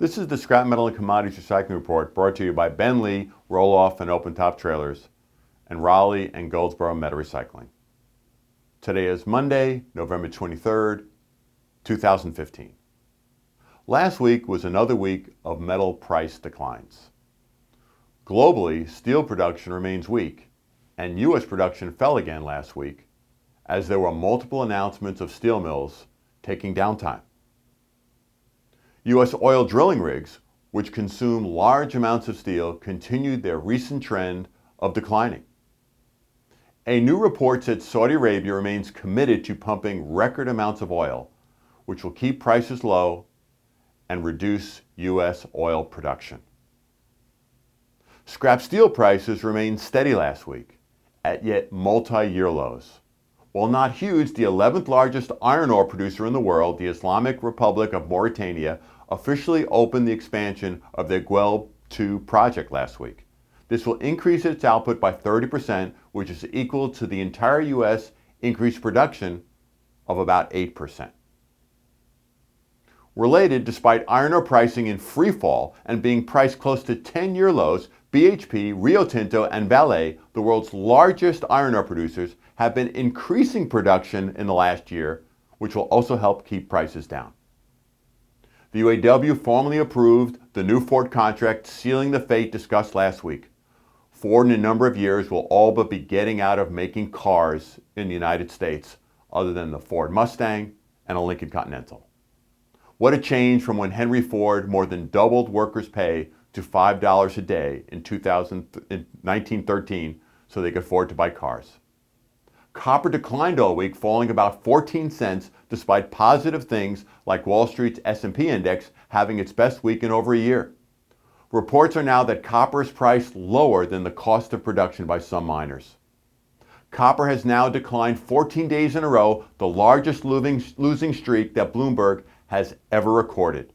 This is the Scrap Metal and Commodities Recycling Report brought to you by Benlee, Roll-Off and Open-Top Trailers, and Raleigh and Goldsboro Metal Recycling. Today is Monday, November 23rd, 2015. Last week was another week of metal price declines. Globally, steel production remains weak, and U.S. production fell again last week as there were multiple announcements of steel mills taking downtime. U.S. oil drilling rigs, which consume large amounts of steel, continued their recent trend of declining. A new report said Saudi Arabia remains committed to pumping record amounts of oil, which will keep prices low and reduce U.S. oil production. Scrap steel prices remained steady last week at yet multi-year lows. While not huge, the 11th largest iron ore producer in the world, the Islamic Republic of Mauritania, officially opened the expansion of their Guelb 2 project last week. This will increase its output by 30%, which is equal to the entire U.S. increased production of about 8%. Related, despite iron ore pricing in free fall and being priced close to 10-year lows, BHP, Rio Tinto, and Vale, the world's largest iron ore producers, have been increasing production in the last year, which will also help keep prices down. The UAW formally approved the new Ford contract, sealing the fate discussed last week. Ford in a number of years will all but be getting out of making cars in the United States, other than the Ford Mustang and a Lincoln Continental. What a change from when Henry Ford more than doubled workers' pay to $5 a day in 1913 so they could afford to buy cars. Copper declined all week, falling about 14 cents despite positive things like Wall Street's S&P index having its best week in over a year. Reports are now that copper is priced lower than the cost of production by some miners. Copper has now declined 14 days in a row, the largest losing streak that Bloomberg has ever recorded.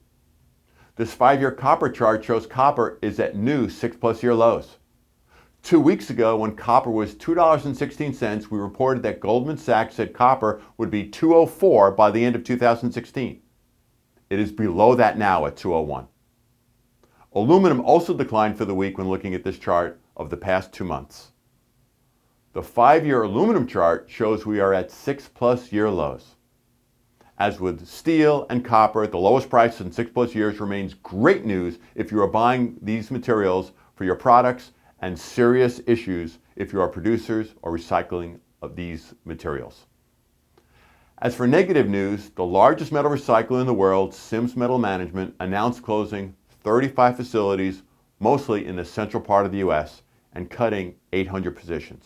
This 5-year copper chart shows copper is at new 6+ year lows. 2 weeks ago, when copper was $2.16, we reported that Goldman Sachs said copper would be $2.04 by the end of 2016. It is below that now at $2.01. Aluminum also declined for the week when looking at this chart of the past 2 months. The 5-year aluminum chart shows we are at 6+ year lows. As with steel and copper, the lowest price in 6+ years remains great news if you are buying these materials for your products, and serious issues if you are producers or recycling of these materials. As for negative news, the largest metal recycler in the world, Sims Metal Management, announced closing 35 facilities, mostly in the central part of the U.S., and cutting 800 positions.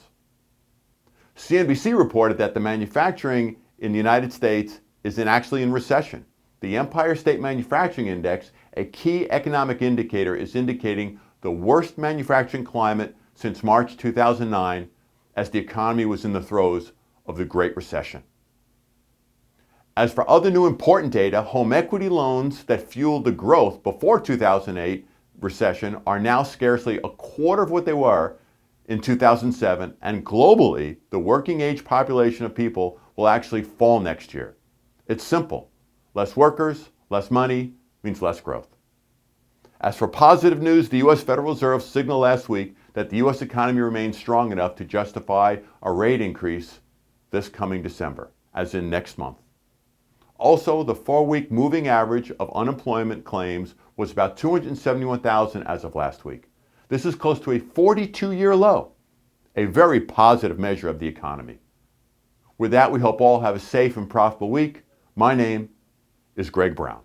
CNBC reported that the manufacturing in the United States is actually in recession. The Empire State Manufacturing Index, a key economic indicator, is indicating the worst manufacturing climate since March 2009, as the economy was in the throes of the Great Recession. As for other new important data, home equity loans that fueled the growth before 2008 recession are now scarcely a quarter of what they were in 2007, and globally, the working age population of people will actually fall next year. It's simple. Less workers, less money means less growth. As for positive news, the U.S. Federal Reserve signaled last week that the U.S. economy remains strong enough to justify a rate increase this coming December, as in next month. Also, the 4-week moving average of unemployment claims was about 271,000 as of last week. This is close to a 42-year low, a very positive measure of the economy. With that, we hope all have a safe and profitable week. My name is Greg Brown.